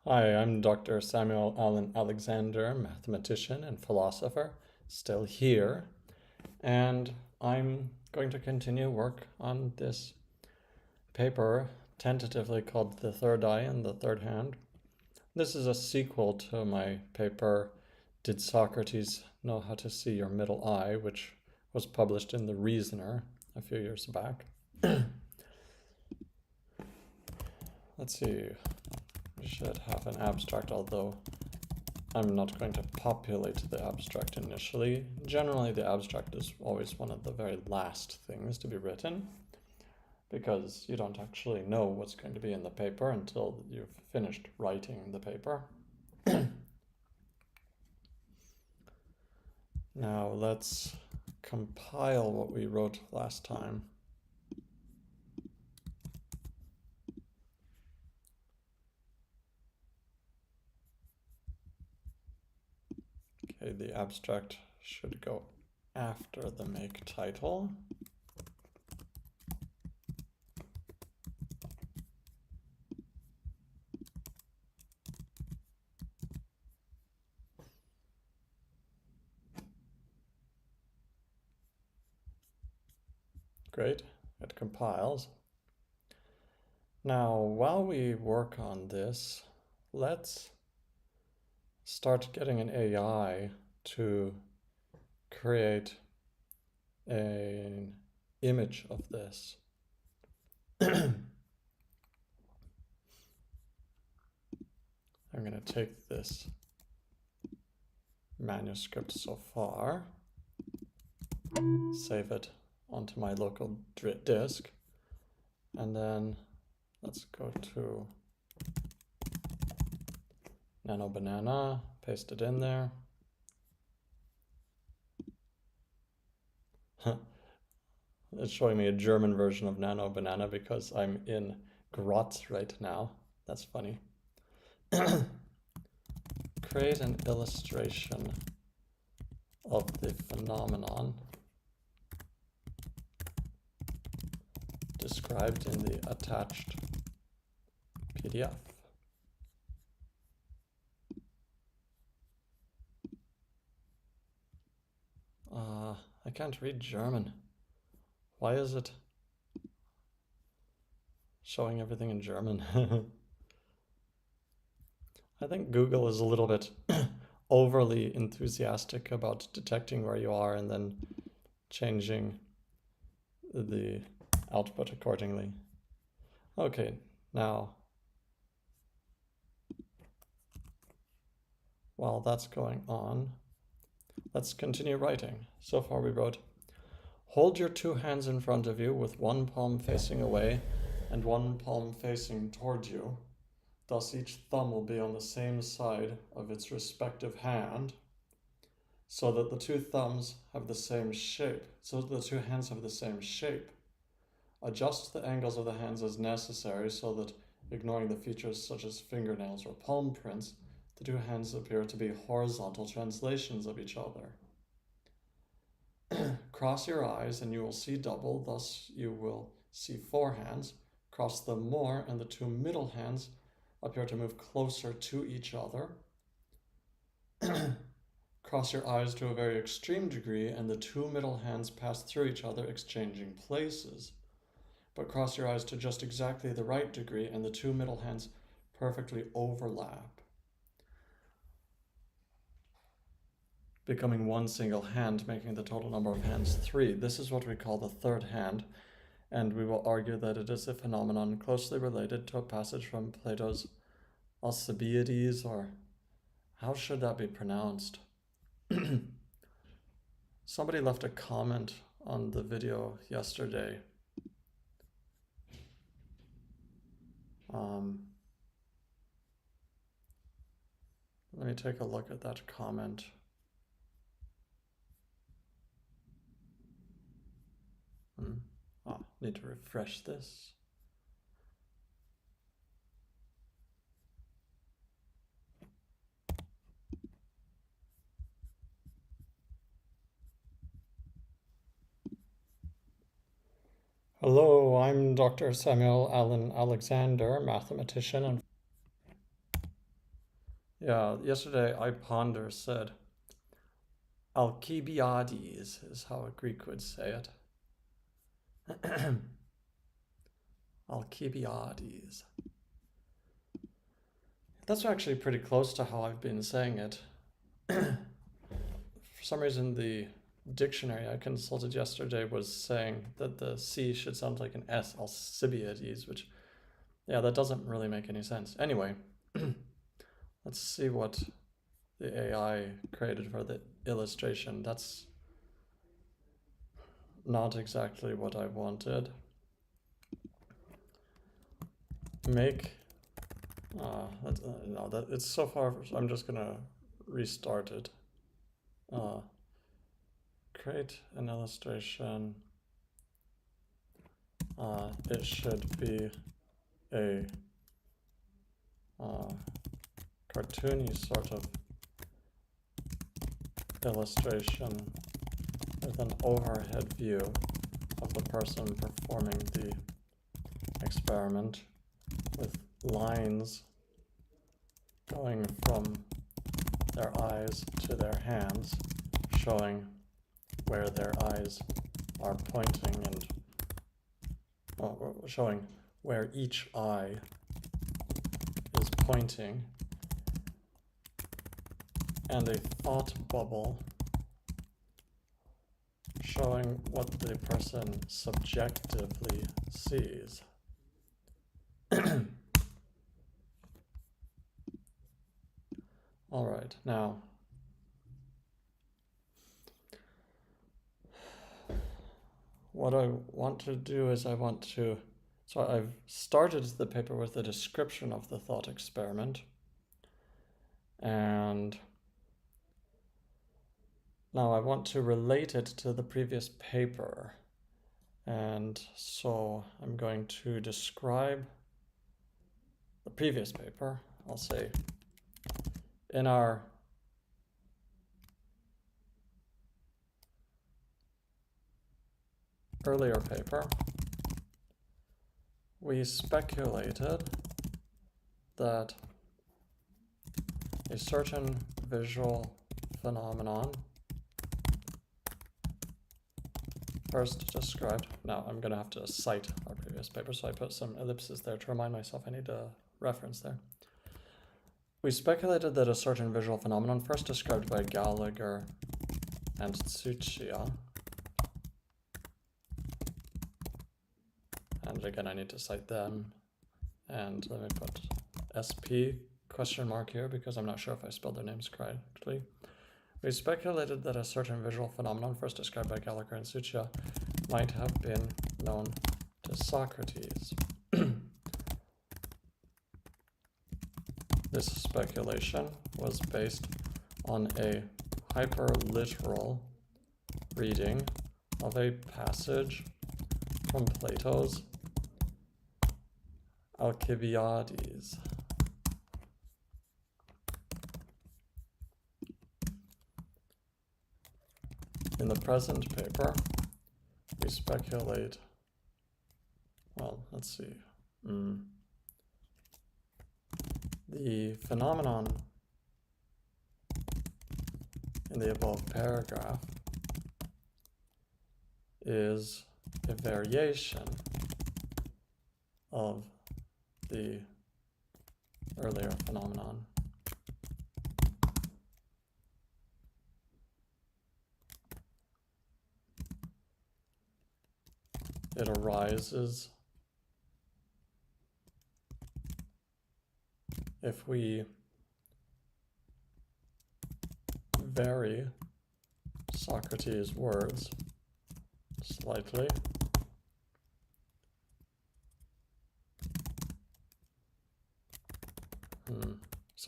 Hi, I'm Dr. Samuel Allen Alexander, mathematician and philosopher, still here, and I'm going to continue work on this paper, tentatively called The Third Eye and the Third Hand. This is a sequel to my paper, Did Socrates Know How to See Your Middle Eye?, which was published in The Reasoner a few years back. Let's see, we should have an abstract, although I'm not going to populate the abstract initially. Generally, the abstract is always one of the very last things to be written, because you don't actually know what's going to be in the paper until you've finished writing the paper. Now let's compile what we wrote last time. Okay, the abstract should go after the make title. Great, it compiles. Now, while we work on this, let's start getting an AI to create an image of this. I'm going to take this manuscript so far, save it onto my local disk, and then let's go to Nano Banana, paste it in there. It's showing me a German version of Nano Banana because I'm in Graz right now. That's funny. Create an illustration of the phenomenon described in the attached PDF. I can't read German. Why is it showing everything in German? I think Google is a little bit overly enthusiastic about detecting where you are and then changing the output accordingly. Okay, now, while that's going on, let's continue writing. So far we wrote, hold your two hands in front of you with one palm facing away and one palm facing toward you. Thus each thumb will be on the same side of its respective hand, so that the two thumbs have the same shape, so that the two hands have the same shape. Adjust the angles of the hands as necessary so that, ignoring the features such as fingernails or palm prints, the two hands appear to be horizontal translations of each other. Cross your eyes and you will see double, thus you will see four hands. Cross them more and the two middle hands appear to move closer to each other. Cross your eyes to a very extreme degree and the two middle hands pass through each other, exchanging places. But cross your eyes to just exactly the right degree and the two middle hands perfectly overlap, becoming one single hand, making the total number of hands 3. This is what we call the third hand, and we will argue that it is a phenomenon closely related to a passage from Plato's Alcibiades, or how should that be pronounced? Somebody left a comment on the video yesterday. Let me take a look at that comment. Need to refresh this. Hello, I'm Dr. Samuel Allen Alexander, mathematician and Yeah, yesterday iPonder said Alcibiades is how a Greek would say it. Alcibiades. That's actually pretty close to how I've been saying it. For some reason, the dictionary I consulted yesterday was saying that the C should sound like an S, Alcibiades, which, yeah, that doesn't really make any sense. Anyway, let's see what the AI created for the illustration. That's not exactly what I wanted. Make, no, that it's so far, so I'm just gonna restart it. Create an illustration. It should be a cartoony sort of illustration with an overhead view of the person performing the experiment, with lines going from their eyes to their hands, showing where their eyes are pointing and showing where each eye is pointing, and a thought bubble showing what the person subjectively sees. All right, now what I want to do is so I've started the paper with a description of the thought experiment, and now I want to relate it to the previous paper. And so I'm going to describe the previous paper. I'll say, in our earlier paper, we speculated that a certain visual phenomenon first described. Now I'm going to have to cite our previous paper, so I put some ellipses there to remind myself I need a reference there. We speculated that a certain visual phenomenon first described by Gallagher and Tsuchiya, and again I need to cite them, and let me put SP question mark here because I'm not sure if I spelled their names correctly. We speculated that a certain visual phenomenon first described by Gallagher and Tsuchiya might have been known to Socrates. This speculation was based on a hyperliteral reading of a passage from Plato's Alcibiades. In the present paper, we speculate, well, let's see. The phenomenon in the above paragraph is a variation of the earlier phenomenon. It arises if we vary Socrates' words slightly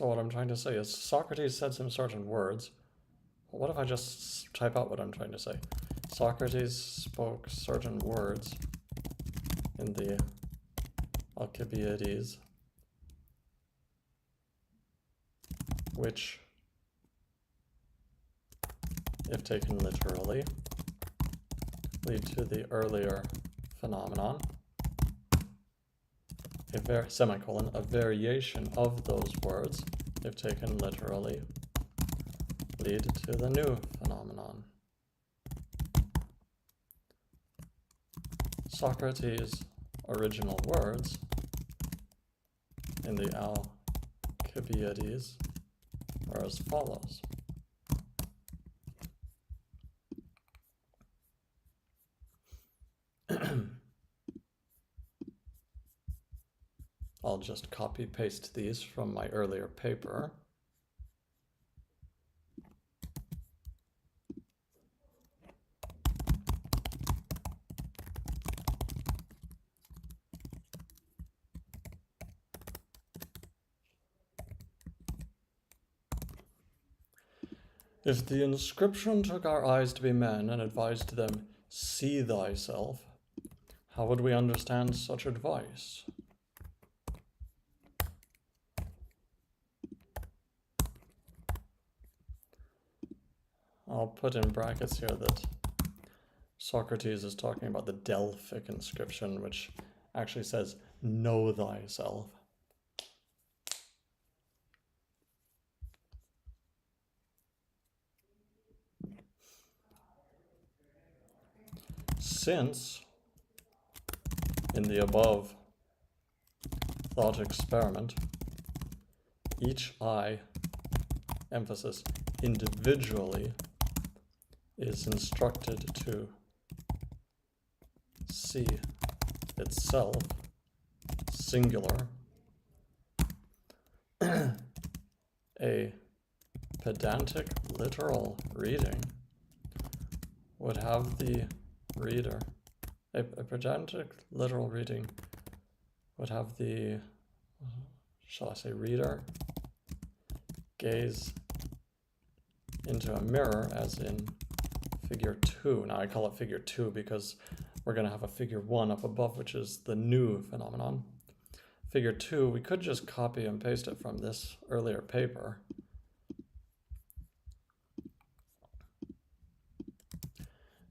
So what I'm trying to say is Socrates said some certain words. What if I just type out what I'm trying to say? Socrates spoke certain words in the Alcibiades, which, if taken literally, lead to the earlier phenomenon, a variation of those words if taken literally, lead to the new phenomenon. Socrates' original words in the Alcibiades are as follows. I'll just copy paste these from my earlier paper. If the inscription took our eyes to be men and advised them, see thyself, how would we understand such advice? I'll put in brackets here that Socrates is talking about the Delphic inscription, which actually says, know thyself. Since, in the above thought experiment, each eye, emphasis, individually is instructed to see itself, singular, a pedantic literal reading would have the reader, a pedantic literal reading would have the, shall I say, reader gaze into a mirror, as in figure 2. Now I call it figure 2 because we're going to have a figure 1 up above, which is the new phenomenon. Figure 2, we could just copy and paste it from this earlier paper.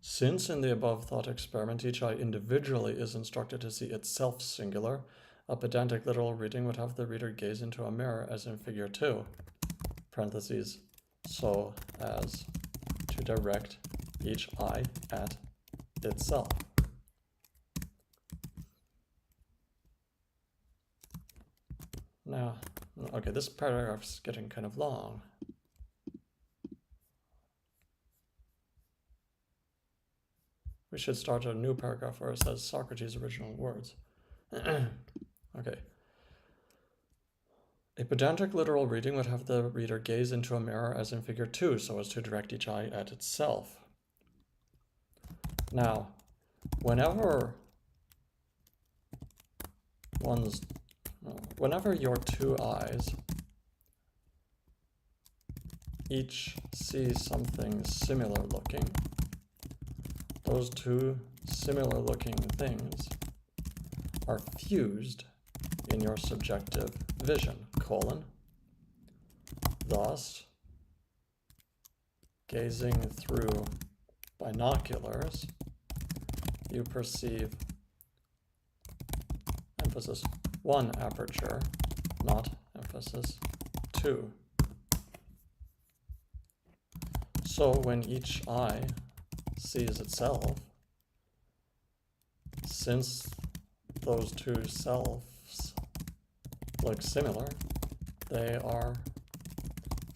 Since in the above thought experiment each eye individually is instructed to see itself singular, a pedantic literal reading would have the reader gaze into a mirror, as in figure 2, parentheses, so as to direct each eye at itself. Now, okay, this paragraph's getting kind of long. We should start a new paragraph where it says Socrates' original words. Okay. A pedantic literal reading would have the reader gaze into a mirror, as in figure 2, so as to direct each eye at itself. Now, whenever your two eyes each see something similar looking, those two similar looking things are fused in your subjective vision, thus, gazing through binoculars, you perceive, emphasis, one aperture, not emphasis, two. So when each eye sees itself, since those two selves look similar, they are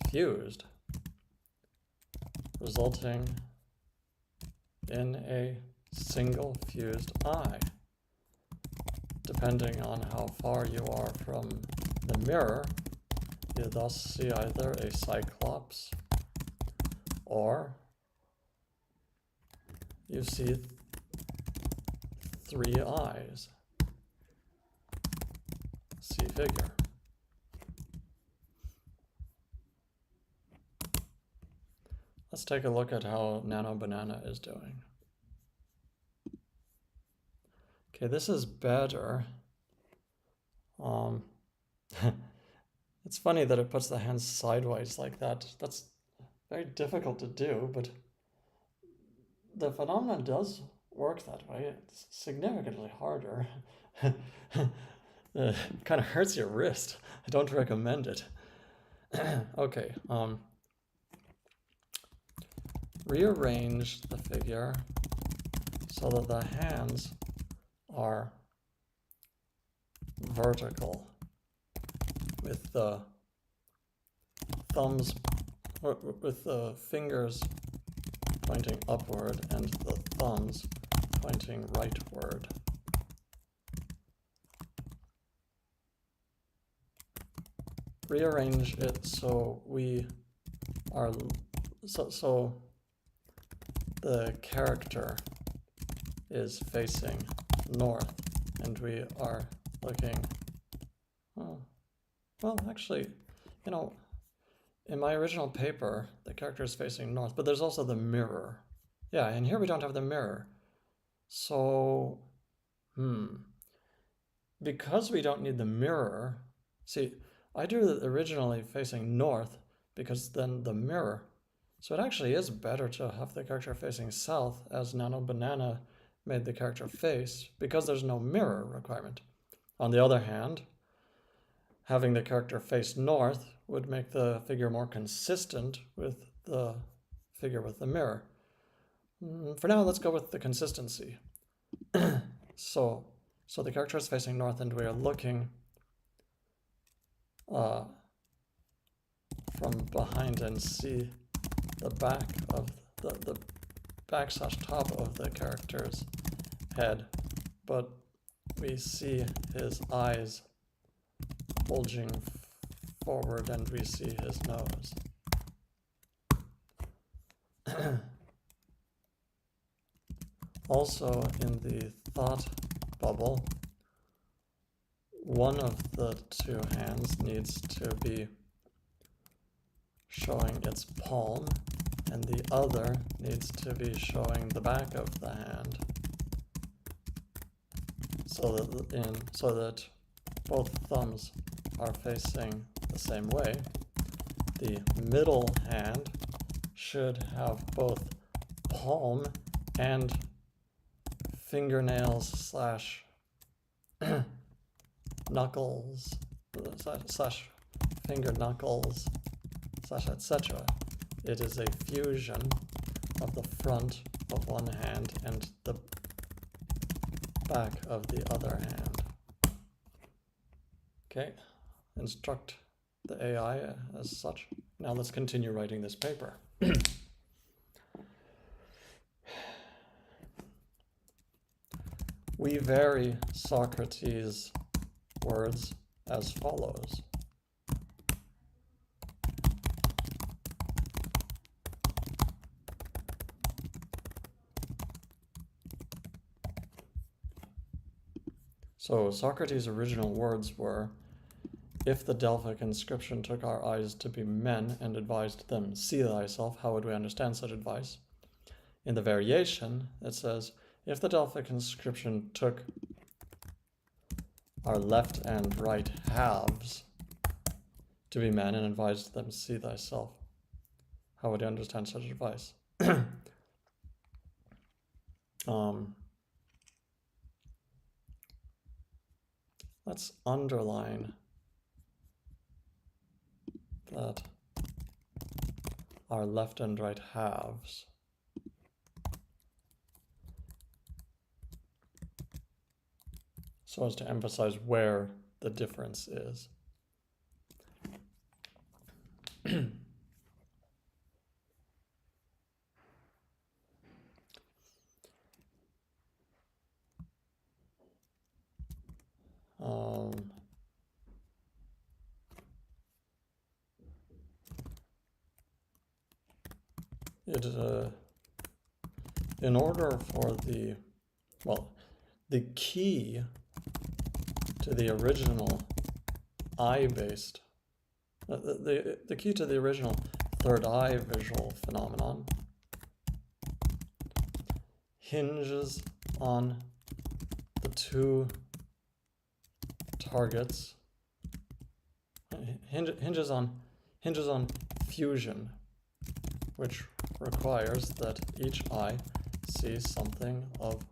fused, resulting in a single fused eye. Depending on how far you are from the mirror, you thus see either a cyclops or you see three eyes. See figure. Let's take a look at how Nano Banana is doing. Okay, this is better. It's funny that it puts the hands sideways like that. That's very difficult to do, but the phenomenon does work that way. It's significantly harder. It kind of hurts your wrist. I don't recommend it. Okay, rearrange the figure so that the hands are vertical with the thumbs, or with the fingers pointing upward and the thumbs pointing rightward. Rearrange it so we are, so the character is facing north and we are looking, oh, well, actually, you know, in my original paper, the character is facing north, but there's also the mirror. Yeah, and here we don't have the mirror. So, because we don't need the mirror, see, I drew it originally facing north because then the mirror. So it actually is better to have the character facing south, as Nano Banana made the character face, because there's no mirror requirement. On the other hand, having the character face north would make the figure more consistent with the figure with the mirror. For now, let's go with the consistency. So the character is facing north and we are looking from behind and see the back of the back/top of the character's head, but we see his eyes bulging forward and we see his nose. Also, in the thought bubble, one of the two hands needs to be showing its palm and the other needs to be showing the back of the hand, so that both thumbs are facing the same way. The middle hand should have both palm and fingernails / knuckles / finger knuckles / etc. It is a fusion of the front of one hand and the back of the other hand. Okay, instruct the AI as such. Now let's continue writing this paper. We vary Socrates' words as follows. So Socrates' original words were, if the Delphic inscription took our eyes to be men and advised them, see thyself, how would we understand such advice? In the variation, it says, if the Delphic inscription took our left and right halves to be men and advised them, see thyself, how would you understand such advice? Let's underline that our left and right halves so as to emphasize where the difference is. In order for the key to the original eye-based, the key to the original third eye visual phenomenon hinges on the two targets, hinges on fusion, which requires that each eye sees something of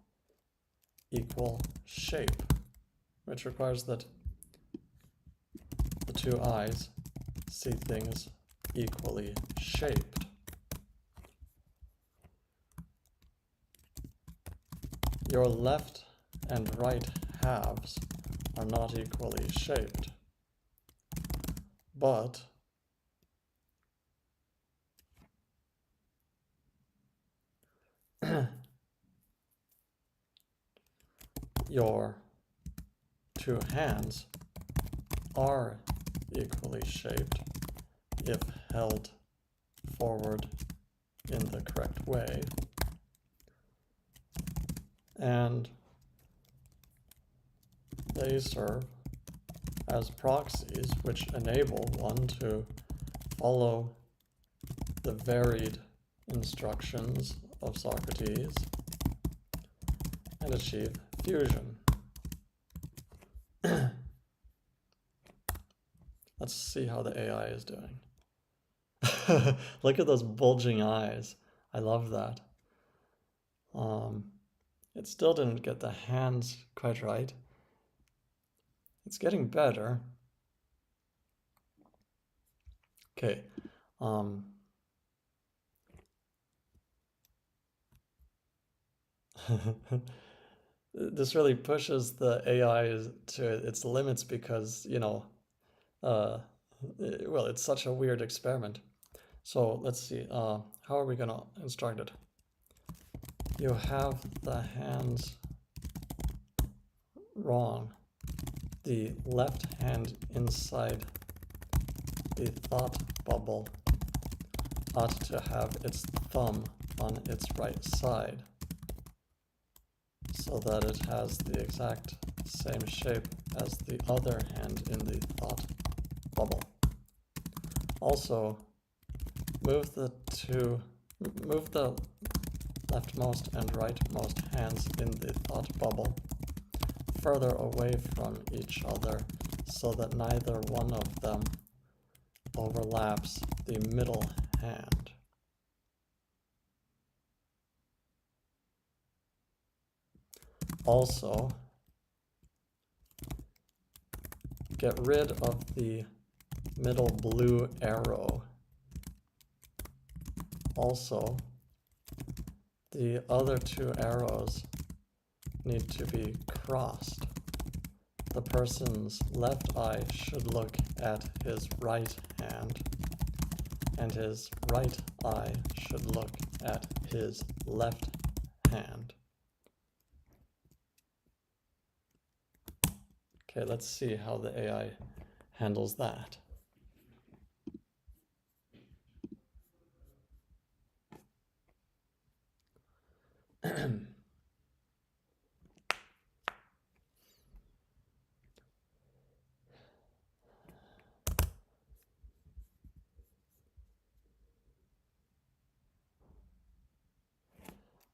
equal shape, which requires that the two eyes see things equally shaped. Your left and right halves are not equally shaped, but your two hands are equally shaped if held forward in the correct way. And they serve as proxies which enable one to follow the varied instructions of Socrates and achieve fusion. Let's see how the AI is doing. Look at those bulging eyes. I love that. It still didn't get the hands quite right. It's getting better. Okay. This really pushes the AI to its limits because, you know, well, it's such a weird experiment. So let's see, how are we gonna instruct it? You have the hands wrong. The left hand inside the thought bubble ought to have its thumb on its right side, so that it has the exact same shape as the other hand in the thought bubble. Also, move the leftmost and rightmost hands in the thought bubble further away from each other so that neither one of them overlaps the middle hand. Also, get rid of the middle blue arrow. Also, the other two arrows need to be crossed. The person's left eye should look at his right hand, and his right eye should look at his left hand. Okay, let's see how the AI handles that.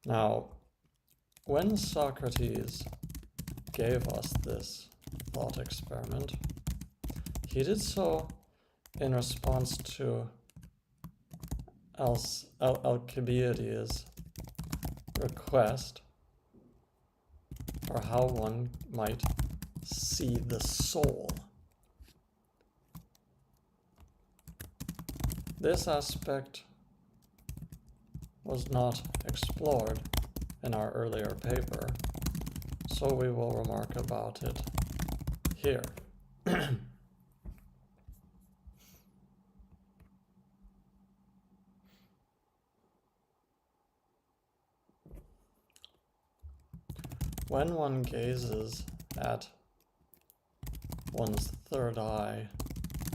Now, when Socrates gave us this thought experiment, he did so in response to Alcibiades' request for how one might see the soul. This aspect was not explored in our earlier paper, so we will remark about it here. When one gazes at one's third eye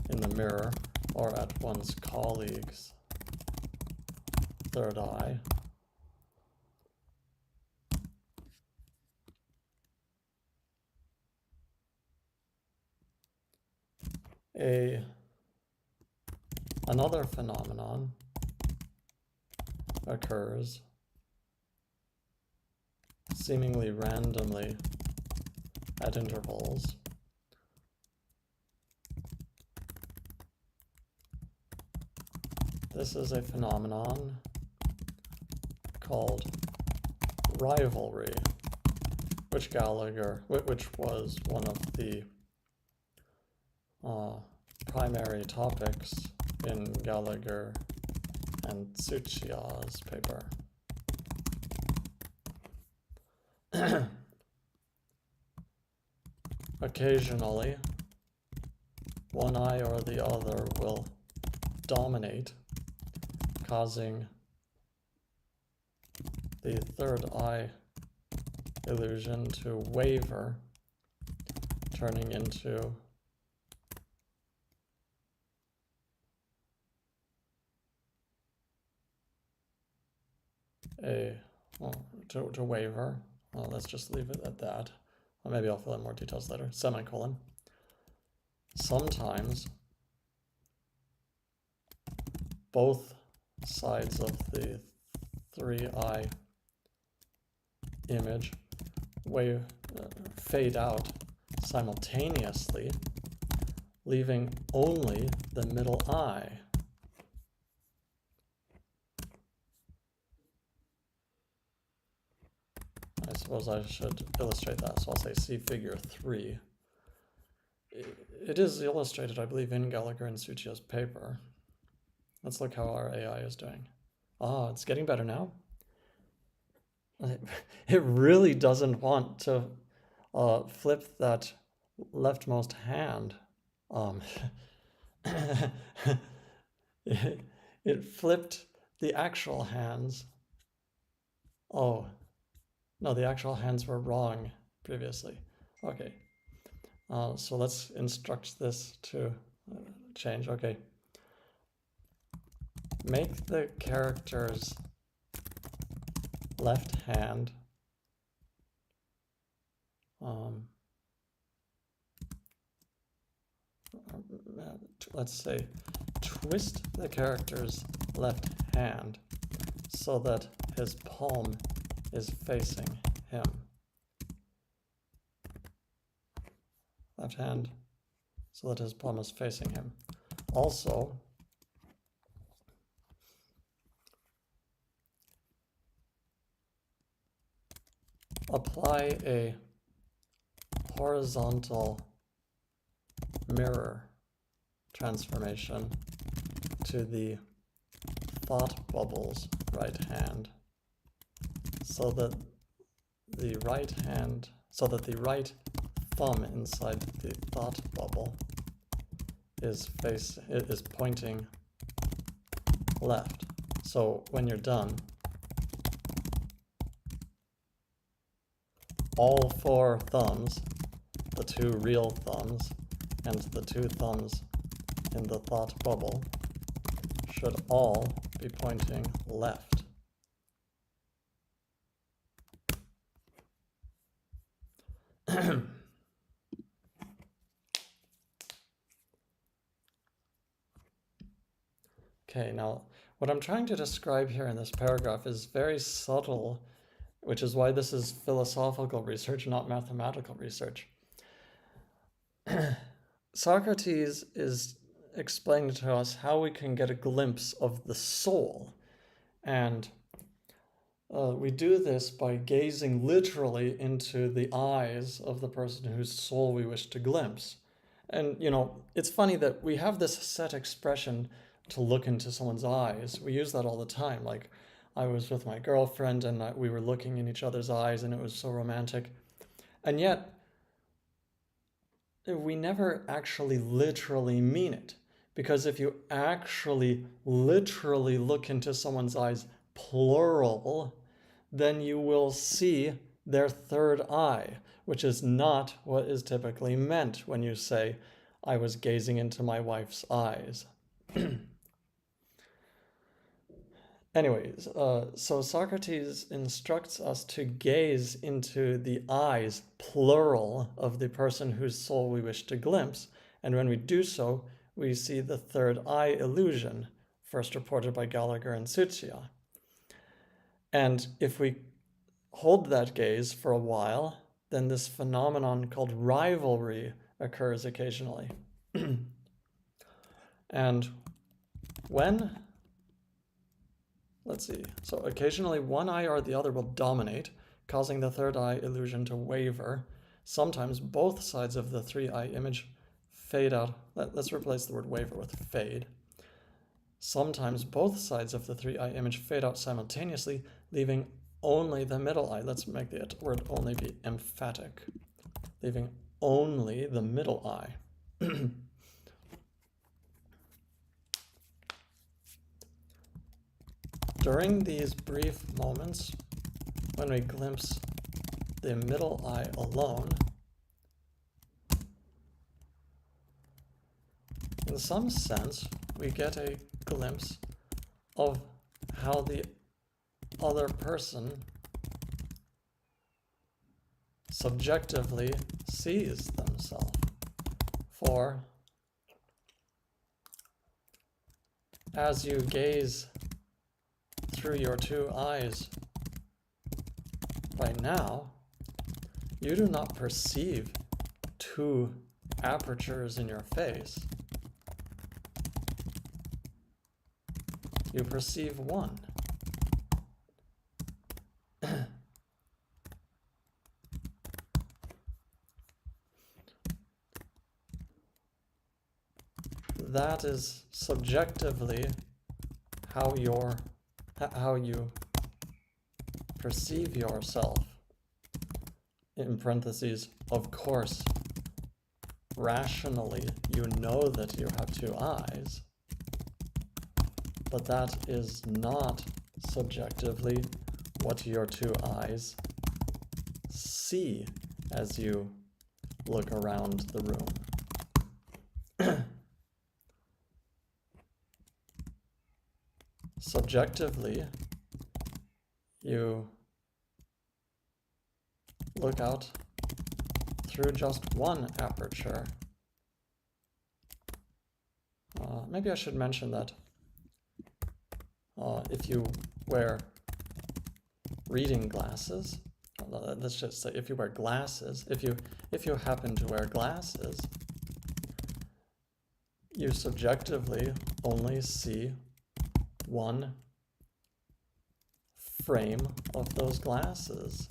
in the mirror, or at one's colleague's third eye, another phenomenon occurs seemingly randomly at intervals. This is a phenomenon called rivalry, which was one of the primary topics in Gallagher and Tsuchiya's paper. Occasionally, one eye or the other will dominate, causing the third eye illusion to waver, turning into to waver. Well, let's just leave it at that. Or maybe I'll fill in more details later. Semicolon. Sometimes both sides of the 3-eye image fade out simultaneously, leaving only the middle eye. I suppose I should illustrate that, so I'll say see figure 3. It is illustrated, I believe, in Gallagher and Tsuchiya's paper. Let's look how our AI is doing. Ah, it's getting better now. It really doesn't want to flip that leftmost hand. It flipped the actual hands. Oh, no, the actual hands were wrong previously. Okay, so let's instruct this to change. Okay, make the character's left hand let's say twist the character's left hand so that his palm is facing him. Left hand so that his palm is facing him. Also, apply a horizontal mirror transformation to the thought bubble's right hand so that the right thumb inside the thought bubble is pointing left. So when you're done, all 4 thumbs, the 2 real thumbs and the 2 thumbs in the thought bubble, should all be pointing left. Okay, now what I'm trying to describe here in this paragraph is very subtle, which is why this is philosophical research, not mathematical research. Socrates is explaining to us how we can get a glimpse of the soul. And we do this by gazing literally into the eyes of the person whose soul we wish to glimpse. And, you know, it's funny that we have this set expression to look into someone's eyes. We use that all the time. Like, I was with my girlfriend and we were looking in each other's eyes and it was so romantic. And yet, we never actually literally mean it. Because if you actually literally look into someone's eyes, plural, then you will see their third eye, which is not what is typically meant when you say, I was gazing into my wife's eyes. Anyways, so Socrates instructs us to gaze into the eyes, plural, of the person whose soul we wish to glimpse. And when we do so, we see the third eye illusion, first reported by Gallagher and Tsuchiya. And if we hold that gaze for a while, then this phenomenon called rivalry occurs occasionally. And when, let's see, so occasionally one eye or the other will dominate, causing the third eye illusion to waver. Sometimes both sides of the 3-eye image fade out. Let's replace the word waver with fade. Sometimes both sides of the 3-eye image fade out simultaneously, leaving only the middle eye. Let's make the word only be emphatic. Leaving only the middle eye. During these brief moments, when we glimpse the middle eye alone, in some sense, we get a glimpse of how the other person subjectively sees themselves. For as you gaze through your 2 eyes right now, you do not perceive 2 apertures in your face. You perceive 1. That is subjectively how you perceive yourself. In parentheses, of course, rationally, you know that you have 2 eyes, but that is not subjectively what your 2 eyes see as you look around the room. Subjectively, you look out through just 1 aperture. Maybe I should mention that if you wear reading glasses, let's just say if you wear glasses, if you happen to wear glasses, you subjectively only see 1 frame of those glasses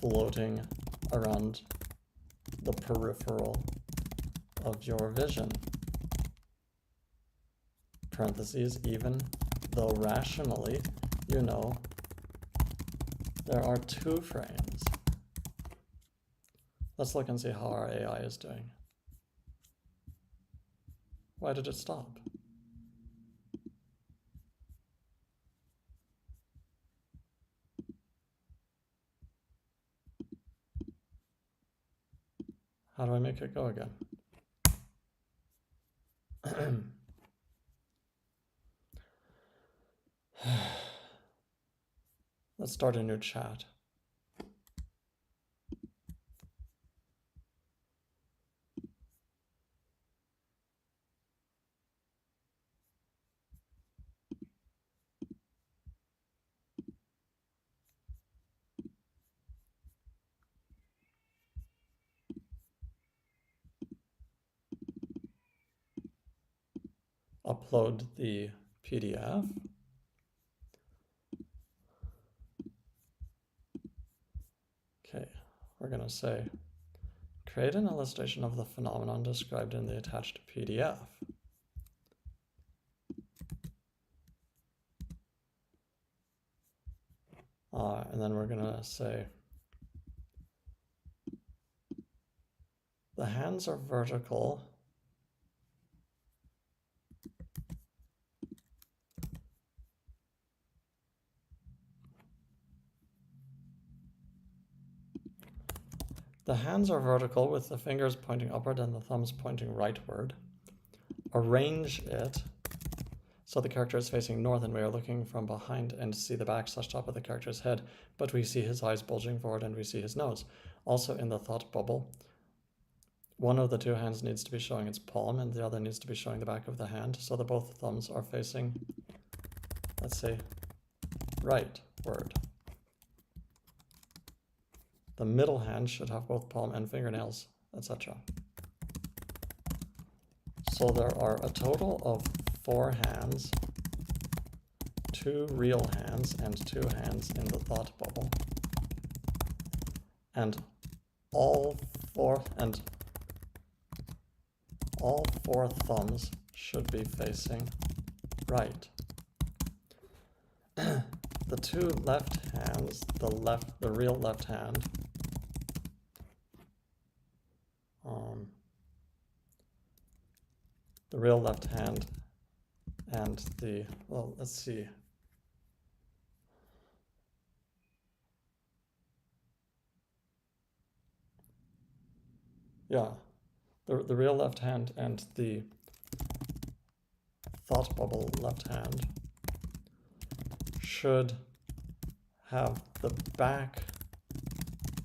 floating around the peripheral of your vision. Parentheses, even though rationally you know there are 2 frames. Let's look and see how our AI is doing. Why did it stop? How do I make it go again? Let's start a new chat. Upload the PDF. Okay, we're going to say, create an illustration of the phenomenon described in the attached PDF. And then we're going to say, the hands are vertical. The hands are vertical with the fingers pointing upward and the thumbs pointing rightward. Arrange it so the character is facing north and we are looking from behind and see the back/top of the character's head, but we see his eyes bulging forward and we see his nose. Also in the thought bubble, one of the 2 hands needs to be showing its palm and the other needs to be showing the back of the hand so that both thumbs are facing, let's say, rightward. The middle hand should have both palm and fingernails, etc. So there are a total of 4 hands, 2 real hands, and 2 hands in the thought bubble. And all 4, and all 4 thumbs should be facing right. The 2 left hands, the real left hand, and the, well, let's see. Yeah, the real left hand and the thought bubble left hand should have the back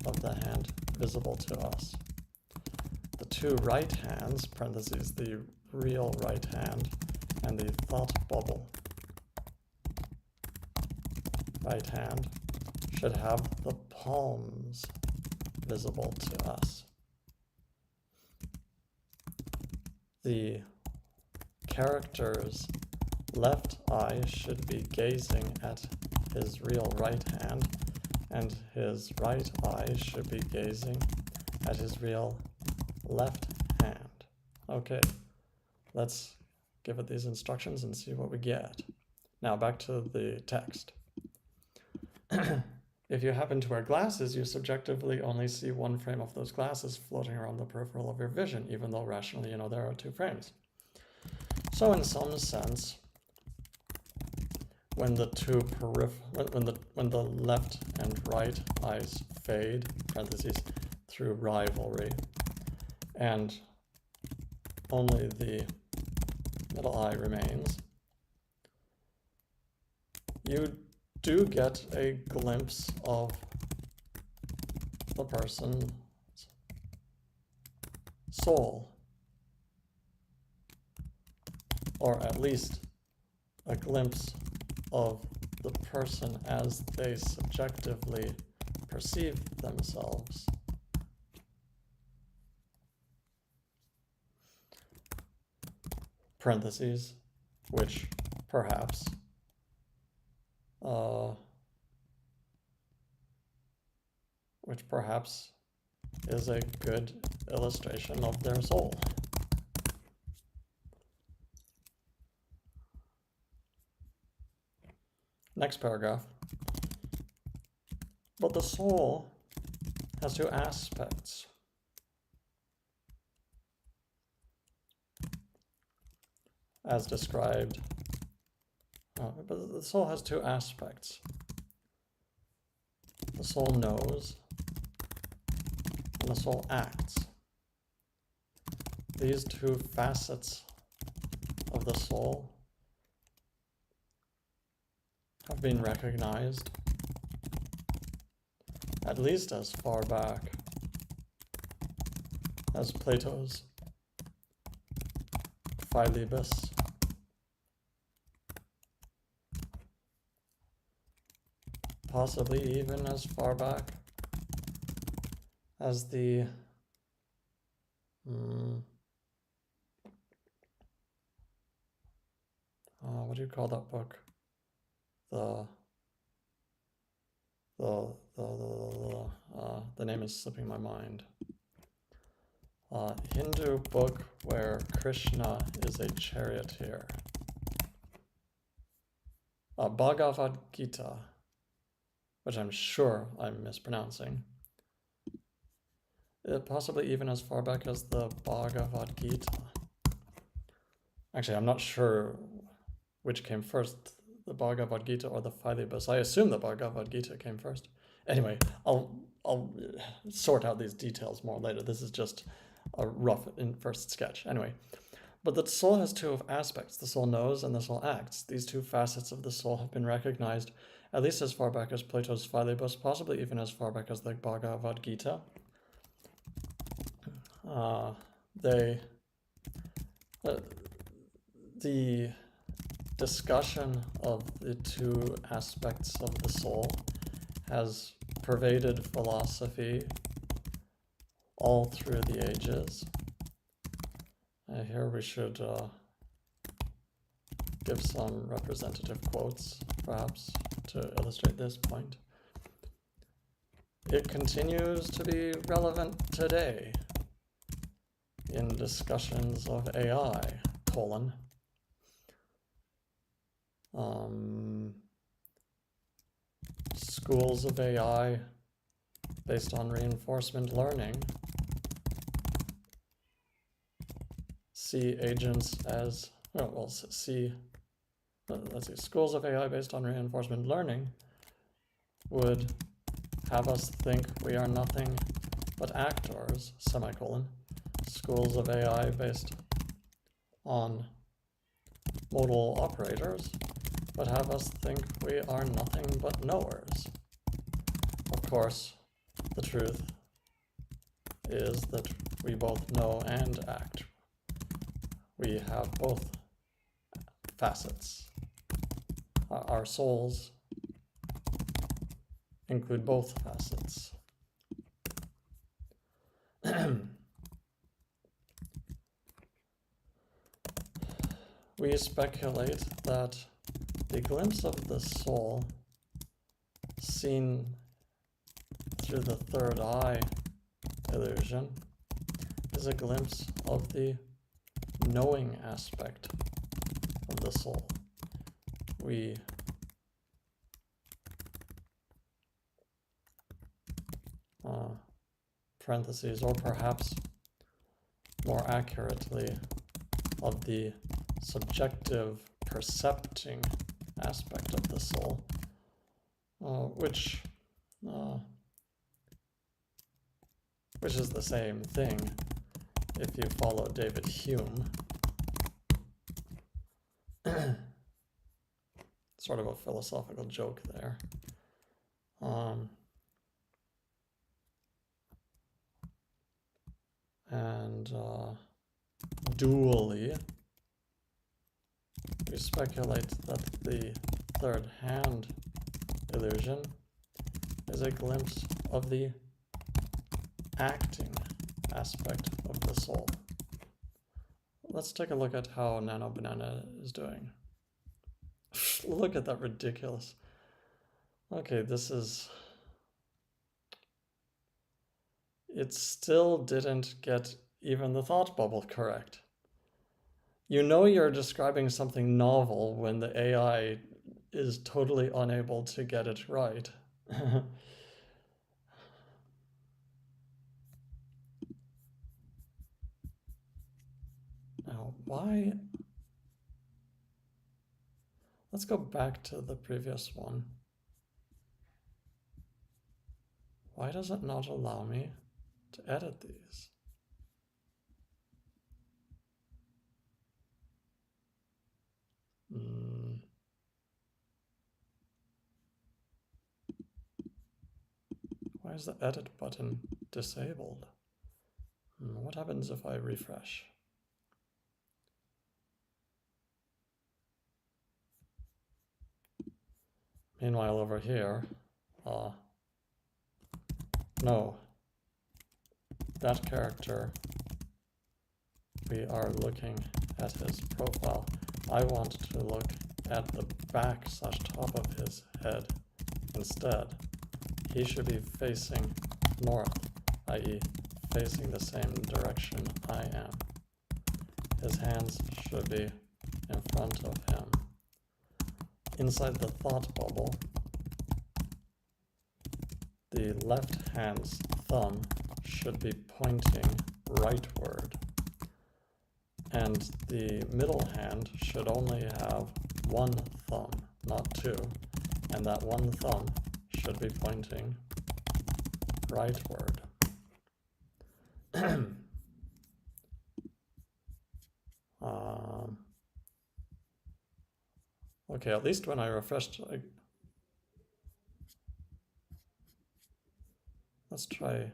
of the hand visible to us. The 2 right hands, parentheses, the real right hand and the thought bubble right hand should have the palms visible to us. The character's left eye should be gazing at his real right hand, and his right eye should be gazing at his real left hand. Okay, let's give it these instructions and see what we get. Now back to the text. If you happen to wear glasses, you subjectively only see 1 frame of those glasses floating around the peripheral of your vision, even though rationally you know there are 2 frames. So in some sense, when the left and right eyes fade, parentheses, through rivalry, and only the middle eye remains, you do get a glimpse of the person's soul, or at least a glimpse of the person as they subjectively perceive themselves. Parentheses, which perhaps is a good illustration of their soul. Next paragraph. But the soul has 2 aspects. As described. But the soul has 2 aspects. The soul knows, and the soul acts. These 2 facets of the soul have been recognized at least as far back as Plato's Philebus, possibly even as far back as the what do you call that book? The name is slipping my mind. Hindu book where Krishna is a charioteer. Bhagavad Gita, which I'm sure I'm mispronouncing. Possibly even as far back as the Bhagavad Gita. Actually, I'm not sure which came first, the Bhagavad Gita or the Philebus. I assume the Bhagavad Gita came first. Anyway, I'll sort out these details more later. This is just a rough first sketch. Anyway, but the soul has 2 aspects. The soul knows and the soul acts. These 2 facets of the soul have been recognized at least as far back as Plato's Philebus, possibly even as far back as the Bhagavad Gita. The discussion of the 2 aspects of the soul has pervaded philosophy all through the ages. Here we should give some representative quotes, perhaps, to illustrate this point. It continues to be relevant today. in discussions of AI, colon. Schools of AI based on reinforcement learning see agents as, let's see, schools of AI based on reinforcement learning would have us think we are nothing but actors, semicolon. Schools of AI based on modal operators would have us think we are nothing but knowers. Of course, the truth is that we both know and act. We have both facets. Our souls include both facets. We speculate that the glimpse of the soul seen through the third eye illusion is a glimpse of the knowing aspect of the soul. We parentheses, or perhaps more accurately, of the subjective percepting aspect of the soul, which is the same thing if you follow David Hume. Sort of a philosophical joke there. Dually, we speculate that the third hand illusion is a glimpse of the acting aspect of the soul. Let's take a look at how Nano Banana is doing. Look at that ridiculous. Okay, this is... It still didn't get even the thought bubble correct. You know you're describing something novel when the AI is totally unable to get it right. Now, why? Let's go back to the previous one. Why does it not allow me to edit these? Why is the edit button disabled? What happens if I refresh? Meanwhile, over here, no, that character, we are looking at his profile. I want to look at the back/top of his head instead. He should be facing north, i.e. facing the same direction I am. His hands should be in front of him. Inside the thought bubble, the left hand's thumb should be pointing rightward, and the middle hand should only have one thumb, not two, and that one thumb should be pointing rightward. Okay, at least when I refreshed, let's try.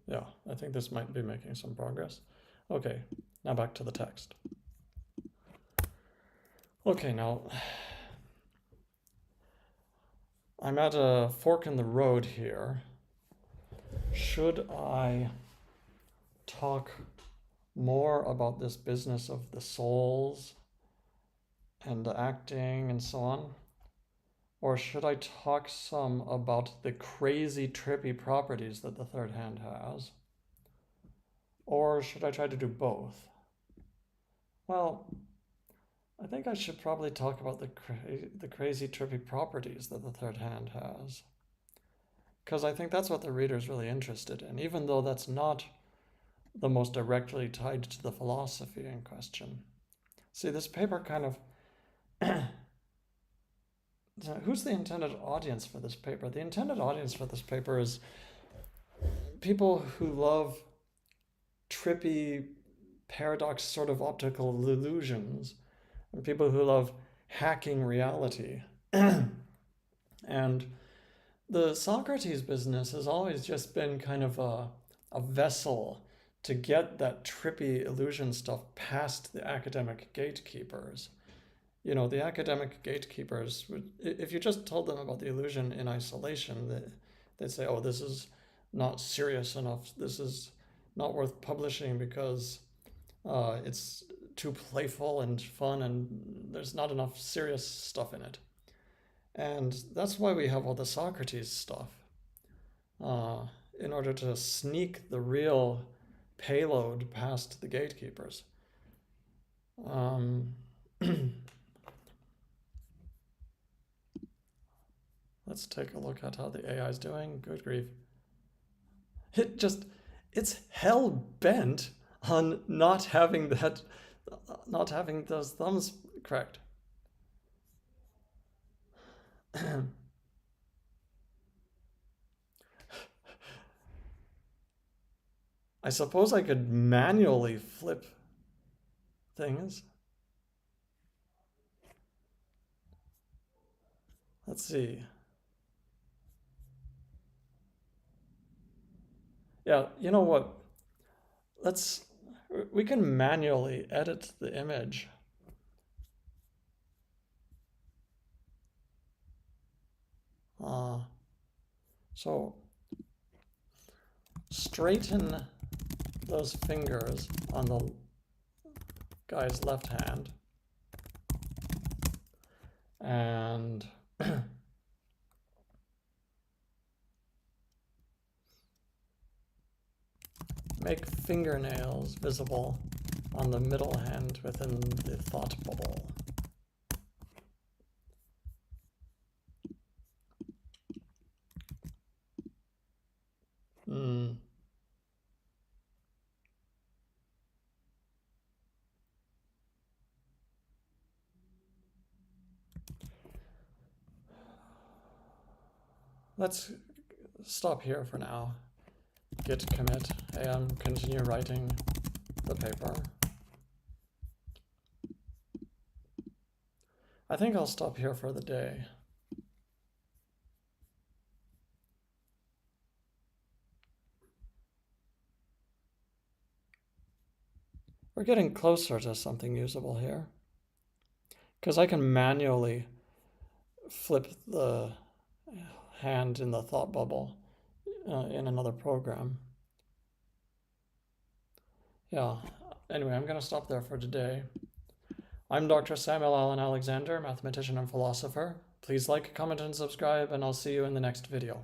Yeah, I think this might be making some progress. Okay, now back to the text. Okay, now I'm at a fork in the road here. Should I talk more about this business of the souls and the acting and so on? Or should I talk some about the crazy, trippy properties that the third hand has? Or should I try to do both? Well, I think I should probably talk about the crazy, trippy properties that the third hand has. Because I think that's what the reader's really interested in, even though that's not the most directly tied to the philosophy in question. See, this paper kind of... Who's the intended audience for this paper? The intended audience for this paper is people who love trippy, paradox sort of optical illusions, and people who love hacking reality. And the Socrates business has always just been kind of a vessel to get that trippy illusion stuff past the academic gatekeepers. You know, the academic gatekeepers, if you just told them about the illusion in isolation, they'd say, oh, this is not serious enough. This is not worth publishing because it's too playful and fun and there's not enough serious stuff in it. And that's why we have all the Socrates stuff, in order to sneak the real payload past the gatekeepers. Let's take a look at how the AI is doing. Good grief. It's hell bent on not having those thumbs correct. I suppose I could manually flip things. Let's see. Yeah, you know what? We can manually edit the image. So straighten those fingers on the guy's left hand and make fingernails visible on the middle hand within the thought bubble. Let's stop here for now. Git commit am continue writing the paper. I think I'll stop here for the day. We're getting closer to something usable here, because I can manually flip the hand in the thought bubble in another program. Yeah, anyway, I'm going to stop there for today. I'm Dr. Samuel Alan Alexander, mathematician and philosopher. Please like, comment, and subscribe, and I'll see you in the next video.